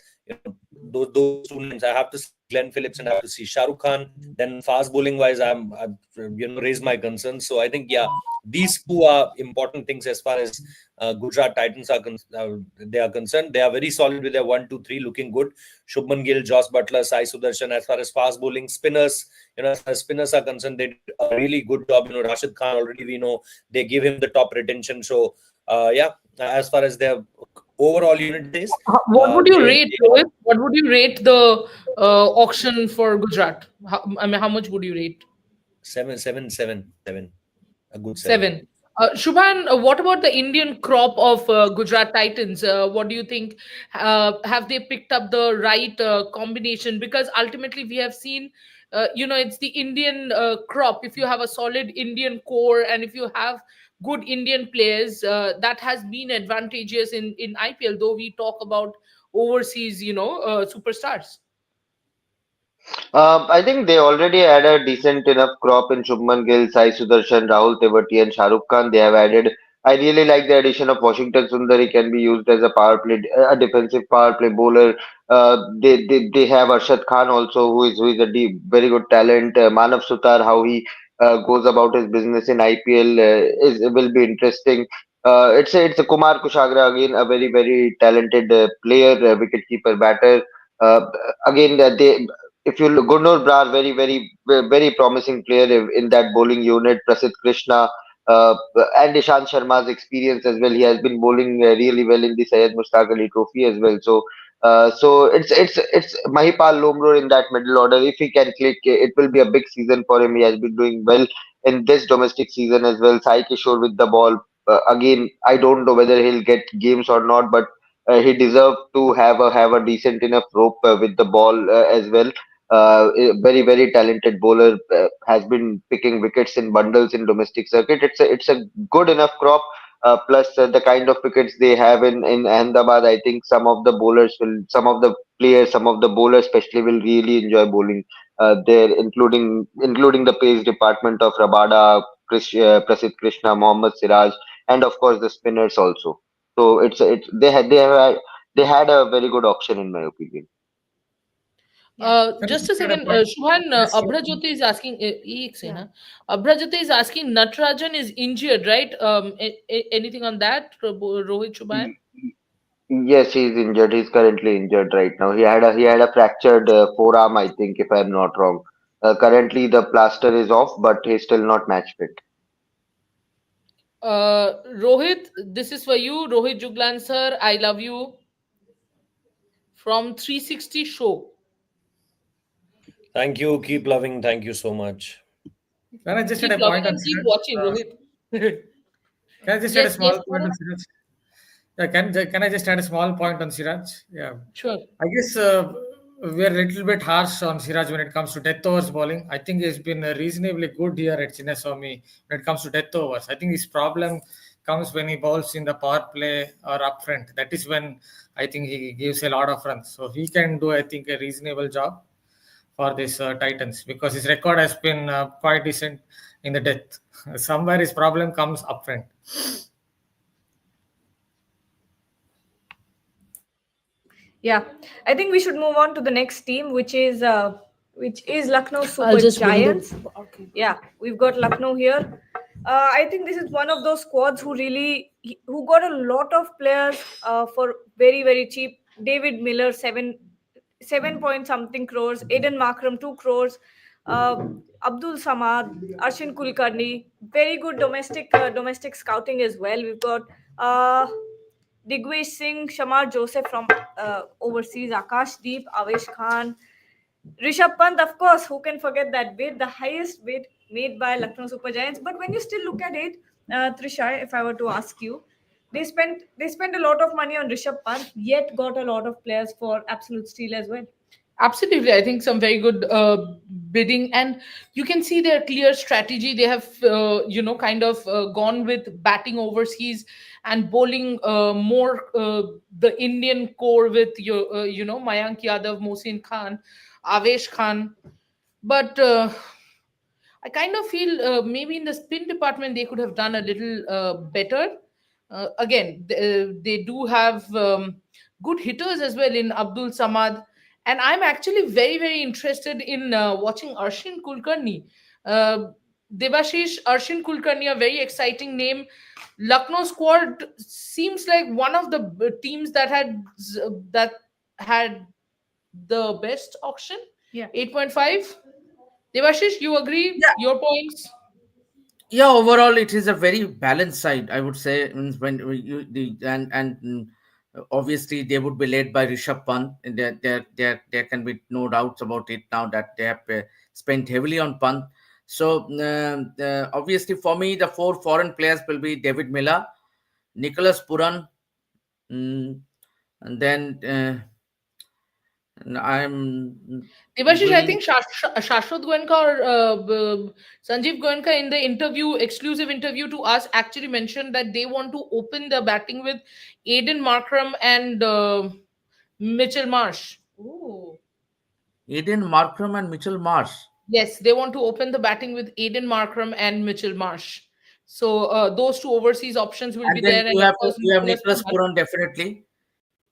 those two names, I have to see Glenn Phillips and I have to see Shah Rukh Khan. Then fast bowling wise, I've raised my concerns. So I think these two are important things as far as Gujarat Titans are they are concerned. They are very solid with their 1, 2, 3, looking good. Shubman Gill, Joss Butler, Sai Sudarshan. As far as fast bowling, spinners, as far as spinners are concerned, they did a really good job. Rashid Khan, already we know they give him the top retention. So as far as their overall unit days, What would you rate, Rohit? What would you rate the auction for Gujarat? How much would you rate? 7. A good 7. 7. Shubhan, what about the Indian crop of Gujarat Titans? What do you think? Have they picked up the right combination? Because ultimately, we have seen, it's the Indian crop. If you have a solid Indian core and if you have good Indian players, that has been advantageous in IPL, though we talk about overseas, superstars. I think they already had a decent enough crop in Shubman Gill, Sai Sudarshan, Rahul Tewati, and Shah Rukh Khan. They have added. I really like the addition of Washington Sundar. He can be used as a power play, a defensive power play bowler. They have Arshad Khan also, who is a very good talent. Manav Sutar, how he goes about his business in IPL is will be interesting. It's a Kumar Kushagra again, a very talented player, wicketkeeper, batter. Uh, Again, they if you look, Gurnur Brar, very promising player in that bowling unit. Prasid Krishna and Ishant Sharma's experience as well. He has been bowling really well in the Syed Mushtaq Ali Trophy as well. So it's Mahipal Lomro in that middle order. If he can click, it will be a big season for him. He has been doing well in this domestic season as well. Sai Kishore with the ball. Again, I don't know whether he'll get games or not, but he deserved to have a decent enough rope with the ball as well. A very talented bowler, has been picking wickets in bundles in domestic circuit. It's a good enough crop. Plus the kind of wickets they have in Ahmedabad, I think some of the players, some of the bowlers especially will really enjoy bowling there, including the pace department of Rabada, Prasid Krishna, Mohammad Siraj, and of course the spinners also. So they had a very good option in my opinion. Can I Just just a add a second, point? Shubhan, Yes. Abhrajyoti is asking, Abhrajyoti is asking, Natarajan is injured, right? Anything on that, Rohit, Shubhan? Y- Yes, he's injured. He's currently injured right now. He had a fractured forearm, I think, if I'm not wrong. Currently, the plaster is off, but he's still not match fit. Rohit, this is for you. Rohit Juglan, sir, I love you from 360 Show. Thank you. Keep loving. Thank you so much. Can I just add Keep a loving point on and keep Siraj? watching, Rohit. Can I just add a Yes, yes, small point sir. on Siraj? Yeah, can I just add a small point on Siraj? Yeah, Sure. I guess we're a little bit harsh on Siraj when it comes to death overs bowling. I think he's been reasonably good here at Chinnaswamy when it comes to death overs. I think his problem comes when he bowls in the power play or up front. That is when I think he gives a lot of runs. So he can do, I think, a reasonable job for this Titans because his record has been quite decent in the death. Somewhere his problem comes up front. Yeah, I think we should move on to the next team, which is which is Lucknow I'll Super just bring Giants. the. Okay. Yeah, we've got Lucknow here. I think this is one of those squads who got a lot of players for very very cheap. David Miller, seven point something crores. Aiden Markram, 2 crores. Abdul Samad, Arshin Kulkarni, very good domestic scouting as well. We've got uh, Digwesh Singh, Shamar Joseph from overseas, Akash Deep, Avesh Khan, Rishabh Pant, of course, who can forget that bid, the highest bid made by Lucknow Super Giants. But when you still look at it, Trisha, if I were to ask you, they spent a lot of money on Rishabh Pant, yet got a lot of players for absolute steal as well. Absolutely, I think some very good bidding, and you can see their clear strategy. They have, kind of gone with batting overseas and bowling more the Indian core with Mayank Yadav, Mohsin Khan, Avesh Khan. But I kind of feel maybe in the spin department they could have done a little better. Again, they do have good hitters as well in Abdul Samad, and I'm actually very very interested in watching Arshin Kulkarni. Uh, Devashish, Arshin Kulkarni, a very exciting name. Lucknow squad seems like one of the teams that had the best auction. Yeah. 8.5. Devashish, you agree? Yeah, Your points? yeah. Overall, it is a very balanced side, I would say. Means when you obviously they would be led by Rishabh Pant, and there can be no doubts about it now that they have spent heavily on Pant. So obviously, for me, the four foreign players will be David Miller, Nicholas Puran, mm, and then I'm Devashish, I going. think Shashwat Goenka or Sanjeev Goenka in the exclusive interview to us, actually mentioned that they want to open the batting with Aiden Markram and Mitchell Marsh. Ooh. Eden Markram and Mitchell Marsh. Yes, they want to open the batting with Aiden Markram and Mitchell Marsh. So those two overseas options will be And then there, and of course you have Nicholas Nicholas Puran Puran definitely.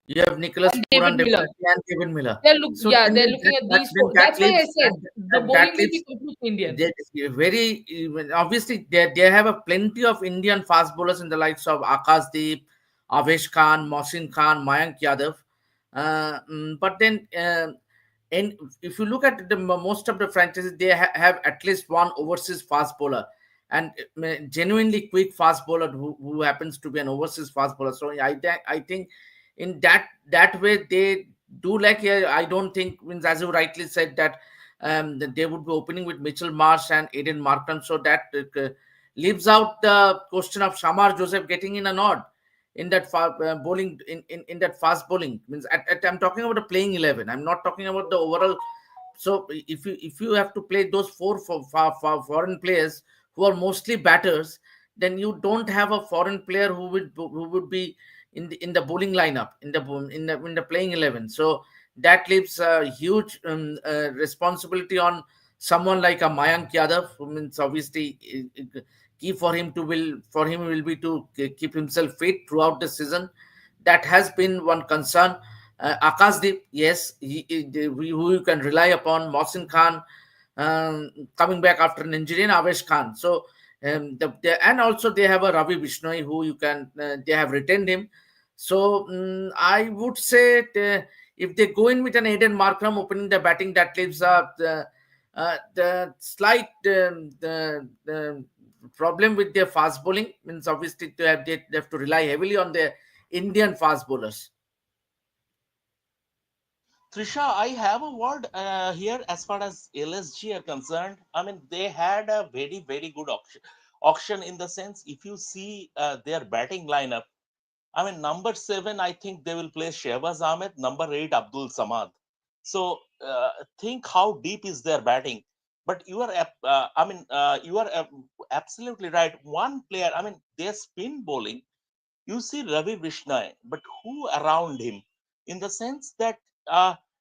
You have Nicholas and Puran David Miller. definitely and David Miller. So They're looking at these then four. that That's why I leaves said the and that bowling will leaves be completely Indian. they very obviously they have a plenty of Indian fast bowlers in the likes of Akashdeep, Avesh Khan, Mohsin Khan, Mayank Yadav. But then and if you look at most of the franchises, they have at least one overseas fast bowler and genuinely quick fast bowler who happens to be an overseas fast bowler. So I think in that way they do like. Yeah, I don't think, means as you rightly said, that that they would be opening with Mitchell Marsh and Aiden Markram. So that leaves out the question of Shamar Joseph getting in a nod in that bowling in that fast bowling. Means I'm talking about the playing 11. I'm not talking about the overall. So if you have to play those foreign players who are mostly batters, then you don't have a foreign player who would be in the bowling lineup in the playing 11. So that leaves a huge responsibility on someone like a Mayank Yadav, who means obviously key for him will be to keep himself fit throughout the season. That has been one concern. Akashdeep, yes, who you can rely upon. Mohsin Khan coming back after an injury, and Avesh Khan. So and also they have a Ravi Bishnoi who you can they have retained him. So I would say if they go in with an Aiden Markram opening the batting, that leaves the slight the problem with their fast bowling. Means obviously they have to rely heavily on their Indian fast bowlers. Trisha, I have a word here as far as LSG are concerned. I mean, they had a very, very good auction in the sense, if you see their batting lineup, I mean, number 7, I think they will play Shehbaz Ahmed, number 8, Abdul Samad. So think how deep is their batting. But you are absolutely right. One player, I mean, their spin bowling, you see Ravi Vishnoi, but who around him? In the sense that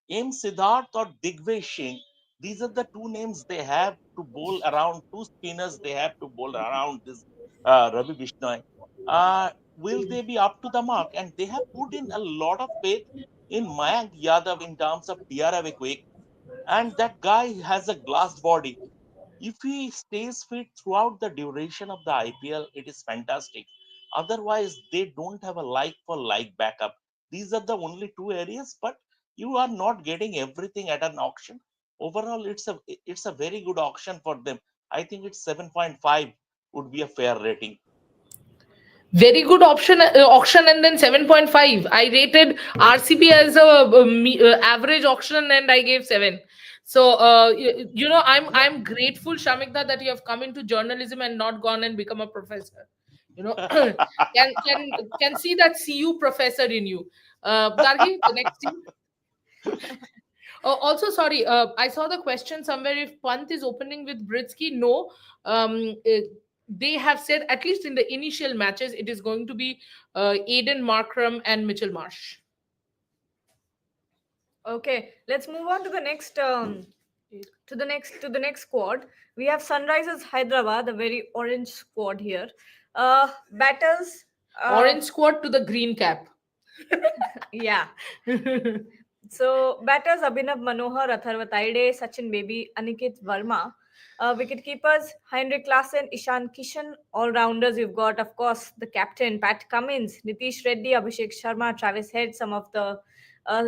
M. Siddharth or Digvay Singh, these are the two names they have to bowl around, two spinners they have to bowl around this Ravi Vishnoi. Will they be up to the mark? And they have put in a lot of faith in Mayank Yadav in terms of TRA quick. And that guy has a glass body. If he stays fit throughout the duration of the IPL, it is fantastic. Otherwise, they don't have a like for like backup. These are the only two areas, but you are not getting everything at an auction. Overall, it's a very good auction for them. I think it's 7.5 would be a fair rating. Very good option auction, and then 7.5. I rated RCB as a average auction, and I gave 7. So I'm grateful, Shamikda, that you have come into journalism and not gone and become a professor. Can see that CU professor in you. Gargi, the next team. Also, sorry, I saw the question somewhere if Pant is opening with Britsky. No, they have said, at least in the initial matches, it is going to be Aiden Markram and Mitchell Marsh. Okay, let's move on to the next squad. We have Sunrisers Hyderabad, a very orange squad here. Batters. Orange squad to the green cap. Yeah. So batters Abhinav Manohar, Atharva Taide, Sachin Baby, Aniket Verma. Wicket keepers Heinrich Klaasen, Ishan Kishan. All rounders you've got, of course, the captain Pat Cummins, Nitish Reddy, Abhishek Sharma, Travis Head. Some of the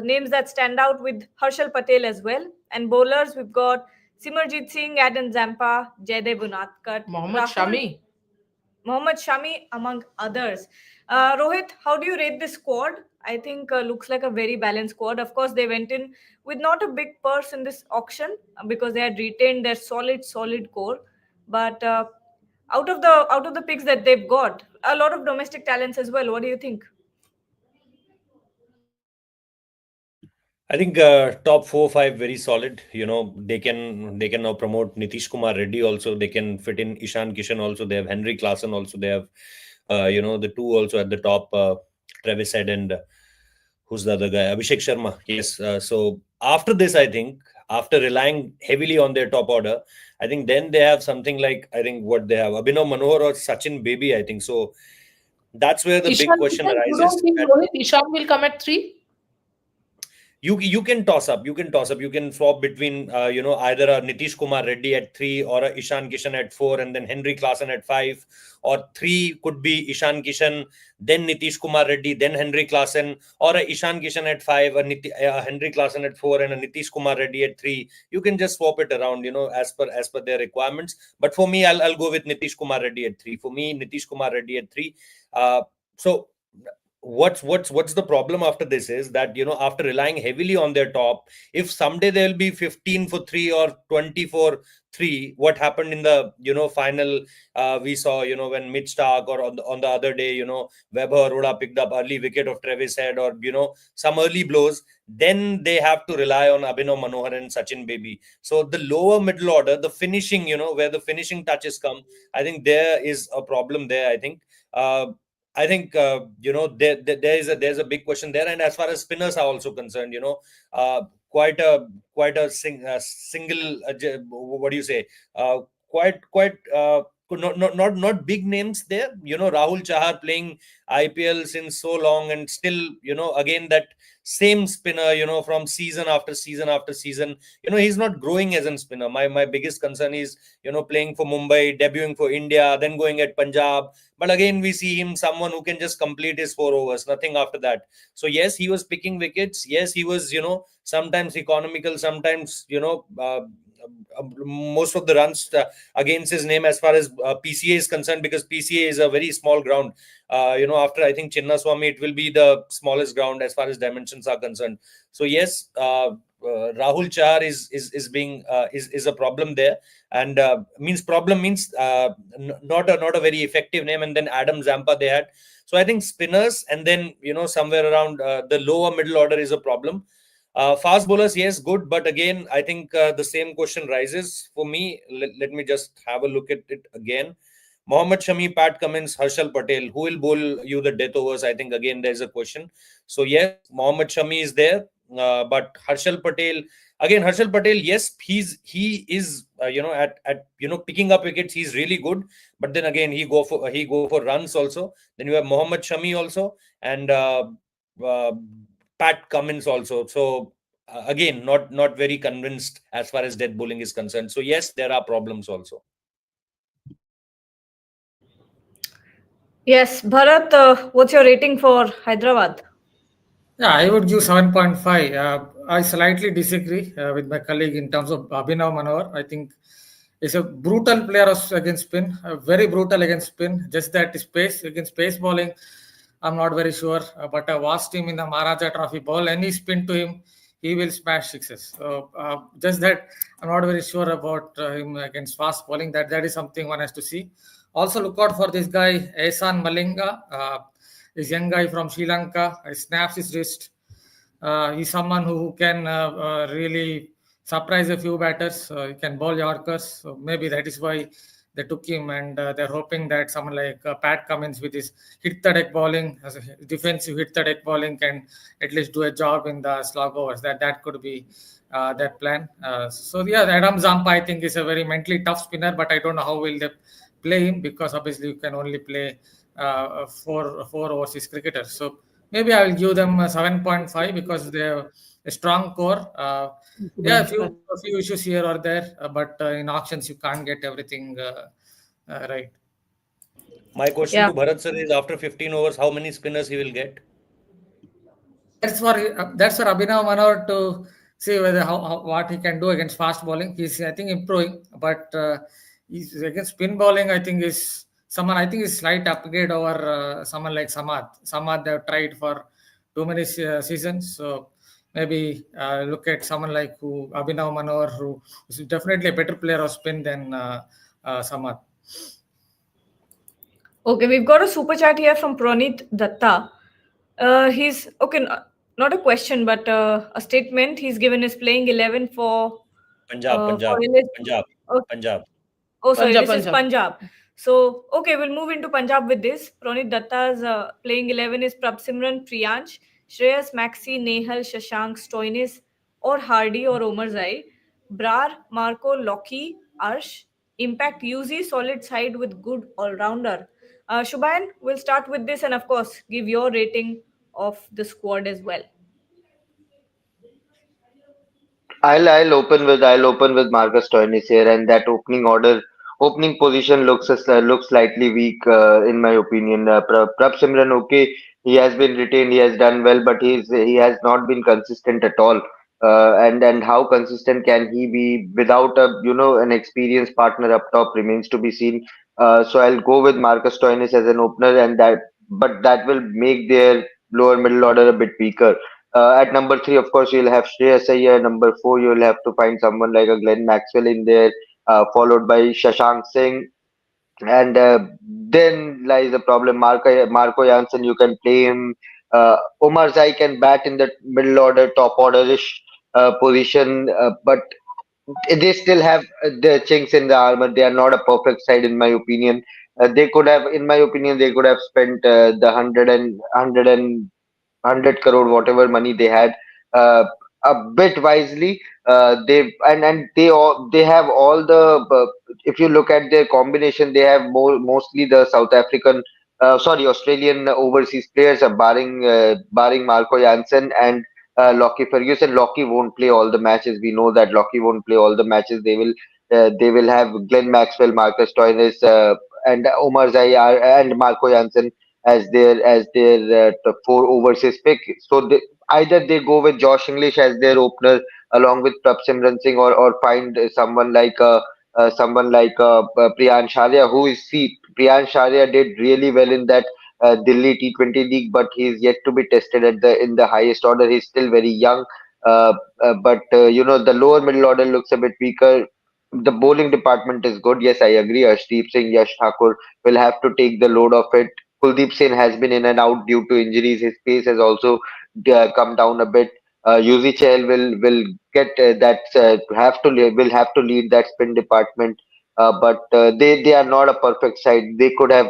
names that stand out, with Harshal Patel as well. And bowlers we've got Simarjit Singh, Adam Zampa, Jaydev Unadkat, Mohammad Shami, among others. Rohit, how do you rate this squad? I think looks like a very balanced squad. Of course, they went in with not a big purse in this auction because they had retained their solid core. But out of the picks that they've got, a lot of domestic talents as well. What do you think? I think top 4 5 very solid. They can now promote Nitish Kumar Reddy also. They can fit in Ishan Kishan also. They have Henry Klaasen also. They have the two also at the top, Travis Head and who's the other guy? Abhishek Sharma. Yes. So after this, I think after relying heavily on their top order, I think then they have something like, I think what they have, Abhinav Manohar or Sachin Baby. I think so. That's where the Ishan big question Kishan, you arises. don't think Rohit Ishan will come at 3? You can toss up. You can swap between either a Nitish Kumar Reddy at 3 or a Ishan Kishan at 4, and then Henry Klaasen at 5, or 3 could be Ishan Kishan, then Nitish Kumar Reddy, then Henry Klaasen, or a Ishan Kishan at 5, a Henry Klaasen at 4, and a Nitish Kumar Reddy at 3. You can just swap it around, as per their requirements. But for me, I'll go with Nitish Kumar Reddy at 3. For me, Nitish Kumar Reddy at 3. So what's the problem after this is that after relying heavily on their top, if someday they'll be 15 for 3 or 20 for 3, what happened in the final, we saw when Mitch Stark, or on the other day Weber Arora picked up early wicket of Travis Head, or some early blows, then they have to rely on Abhinav Manohar and Sachin Baby. So the lower middle order, the finishing, where the finishing touches come, I think there is a problem there. I think there's a big question there, and as far as spinners are also concerned, quite a single what do you say? Quite not big names there. Rahul Chahar playing IPL since so long, and still again that same spinner from season after season after season. He's not growing as a spinner. My biggest concern is playing for Mumbai, debuting for India, then going at Punjab. But again, we see him someone who can just complete his 4 overs, nothing after that. So yes, he was picking wickets. Yes, he was sometimes economical, sometimes most of the runs against his name as far as PCA is concerned, because PCA is a very small ground. After I think Chinnaswamy, it will be the smallest ground as far as dimensions are concerned. So yes, Rahul Chahar is a problem there, and problem means not a very effective name. And then Adam Zampa they had. So I think spinners, and then somewhere around the lower middle order is a problem. Fast bowlers, yes, good, but again, I think the same question rises for me. Let me just have a look at it again. Mohammad Shami, Pat Cummins, Harshal Patel, who will bowl you the death overs? I think again there's a question. So yes, Mohammad Shami is there, but Harshal Patel, yes, he is at picking up wickets, he's really good, but then again he go for runs also. Then you have Mohammad Shami also, and Pat Cummins also. So again, not very convinced as far as death bowling is concerned. So yes, there are problems also. Yes, Bharat, what's your rating for Hyderabad? Yeah, I would give 7.5. I slightly disagree with my colleague in terms of Abhinav Manohar. I think he's a brutal player against spin, very brutal against spin. Just that space against space bowling, I'm not very sure. But I watched him in the Maharaja Trophy ball. Any spin to him, he will smash sixes. So just that, I'm not very sure about him against fast bowling. That is something one has to see. Also, look out for this guy, Ehsan Malinga. This young guy from Sri Lanka, he snaps his wrist. He's someone who can really surprise a few batters. He can bowl Yorkers. So maybe that is why they took him, and they're hoping that someone like Pat Cummins with his hit the deck bowling, as a defensive hit the deck bowling, can at least do a job in the slog overs. That could be their plan. So yeah, Adam Zampa I think is a very mentally tough spinner, but I don't know how will they play him, because obviously you can only play four overseas cricketers. So maybe I will give them a 7.5 because they have a strong core. Yeah, a few issues here or there, but in auctions you can't get everything right. My question Yeah. to Bharat sir is, after 15 overs, how many spinners he will get? That's for Abhinav Manohar to see whether how what he can do against fast bowling. He's I think improving, but he's against spin bowling. I think is someone I think is slight upgrade over someone like Samad. Samad they've tried for too many seasons, so maybe look at someone like who Abhinav Manohar, who is definitely a better player of spin than Samad. Okay, we've got a super chat here from Pranit Datta. He's okay, not a question, but a statement. He's given his playing 11 Punjab, for Punjab, LS. Punjab, Okay. Punjab. Oh, sorry, Punjab, this is Punjab. Punjab. So, okay, we'll move into Punjab with this. Pranit Datta's playing 11 is Prabsimran, Priyansh, Shreyas, Maxi, Nehal, Shashank, Stoinis, or Hardy, or Omar Zai, Brar, Marco, Loki, Arsh, Impact, UZ, solid side with good all-rounder. Shubhayan, we'll start with this and, of course, give your rating of the squad as well. I'll open with Marcus Stoinis here, and that opening position looks slightly weak in my opinion. Prabh okay, he has been retained, he has done well, but he has not been consistent at all. And how consistent can he be without an experienced partner up top remains to be seen. So I'll go with Marcus Stoinis as an opener, but that will make their lower middle order a bit weaker. At number three, of course, you'll have Shreyas Iyer. Number four, you'll have to find someone like a Glenn Maxwell in there, followed by Shashank Singh. And then lies the problem. Marco Janssen, you can play him. Omar Zai can bat in the middle order, top order-ish position, but they still have the chinks in the armor. They are not a perfect side, in my opinion. They could have, in my opinion, they could have spent the 100 crore whatever money they had a bit wisely. They have all the if you look at their combination, they have mostly the Australian overseas players, barring Marco Jansen and Lockie Ferguson. Lockie won't play all the matches. We know that Lockie won't play all the matches. They will have Glenn Maxwell, Marcus Stoinis, and Omar Zayar and Marco Jansen as their four overseas pick. So either they go with Josh English as their opener along with Prabsimran Singh, or find someone like Priyan Sharia, who is see Priyan Sharia did really well in that Delhi T20 league, but he's yet to be tested in the highest order. He's still very young, but the lower middle order looks a bit weaker. The bowling department is good. Yes, I agree. Arshdeep Singh, Yash Thakur will have to take the load of it. Kuldeep Sen has been in and out due to injuries. His pace has also come down a bit. Yuzi Chahal will get will have to lead that spin department. But they are not a perfect side. They could have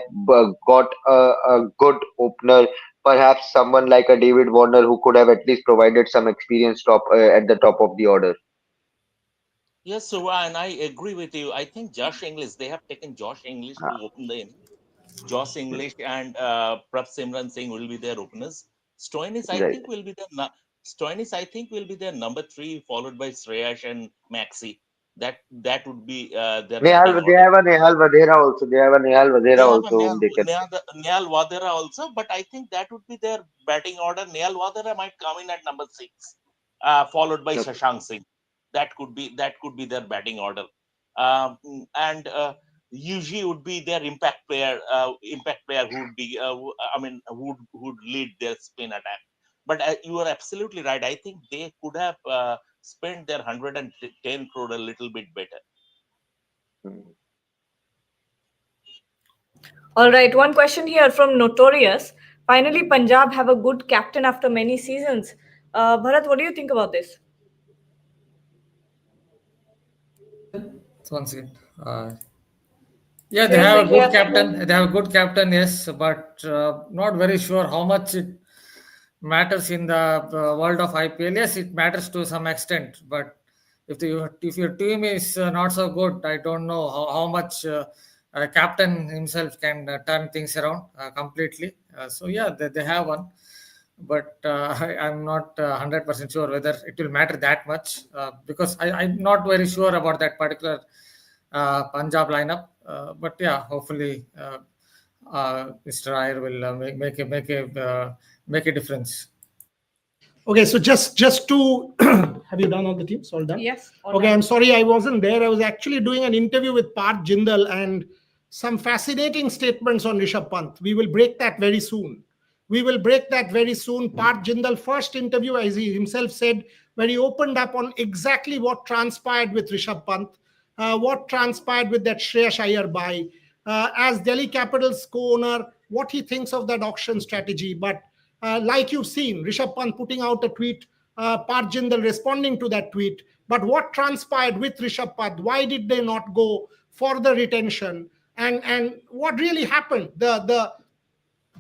got a good opener, perhaps someone like a David Warner who could have at least provided some experience at the top of the order. Yes, so and I agree with you. I think Josh English, they have taken Josh English to open the innings. Josh English and Prabh Simran Singh will be their openers. Stoinis, I Right. think, will be the Stoinis, I think, will be their number 3, followed by Shreyas and Maxi. That would be their batting They order. have a Nehal Vadera also. They have a Nehal They Vadera have a also whom they can. Nehal Wadera also, but I think that would be their batting order. Nehal Wadera might come in at number 6, followed by Okay. Shashank Singh. That could be their batting order. And Yuji would be their impact player who would be who would lead their spin attack. But you are absolutely right. I think they could have spent their 110 crore a little bit better. All right, one question here from Notorious. Finally, Punjab have a good captain after many seasons. Bharat, what do you think about this? Once again. Yeah, they Same have a thing, good yeah. captain. They have a good captain, yes, but not very sure how much it matters in the world of IPL. Yes, it matters to some extent, but if your team is not so good, I don't know how much captain himself can turn things around completely. So yeah, they have one, but I'm not 100% sure whether it will matter that much because I'm not very sure about that particular Punjab lineup. But yeah, hopefully Mr. Iyer will make a difference. Okay, so just to have you done all the teams? All done? Yes. all Okay, done. I'm sorry I wasn't there. I was actually doing an interview with Parth Jindal and some fascinating statements on Rishabh Pant. We will break that very soon. Parth Jindal first interview, as he himself said, where he opened up on exactly what transpired with Rishabh Pant, what transpired with that Shreyas Iyer buy, as Delhi Capitals co-owner, what he thinks of that auction strategy. But like you've seen, Rishabh Pant putting out a tweet, Parth Jindal responding to that tweet. But what transpired with Rishabh Pant? Why did they not go for the retention? And what really happened? The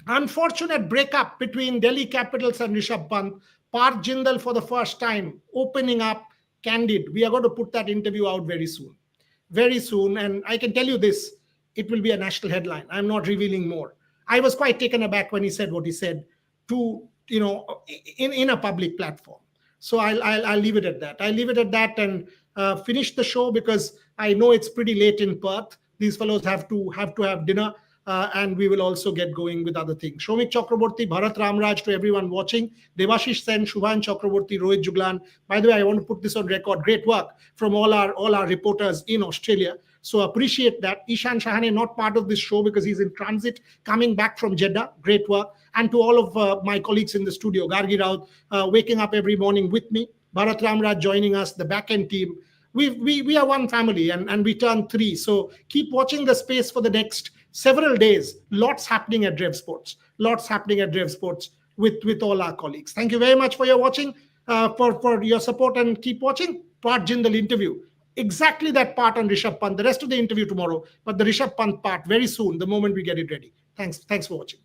unfortunate breakup between Delhi Capitals and Rishabh Pant. Parth Jindal for the first time opening up, candid. We are going to put that interview out very soon. Very soon. And I can tell you this, it will be a national headline. I'm not revealing more. I was quite taken aback when he said what he said to, in a public platform. So I'll leave it at that. I'll leave it at that and finish the show because I know it's pretty late in Perth. These fellows have to have dinner. And we will also get going with other things. Shomik Chakraborty, Bharat Ramraj, to everyone watching, Devashish Sen, Shubhan Chakraborty, Rohit Juglan. By the way, I want to put this on record. Great work from all our reporters in Australia. So appreciate that. Ishan Shahane, not part of this show because he's in transit, coming back from Jeddah. Great work. And to all of my colleagues in the studio, Gargi Raut, waking up every morning with me, Bharat Ramraj joining us, the back-end team. We are one family and we turn 3. So keep watching the space for the next several days. Lots happening at Drev Sports. With all our colleagues. Thank you very much for your watching, for your support, and keep watching. Parth Jindal interview. Exactly that part on Rishabh Pant. The rest of the interview tomorrow, but the Rishabh Pant part very soon, the moment we get it ready. Thanks for watching.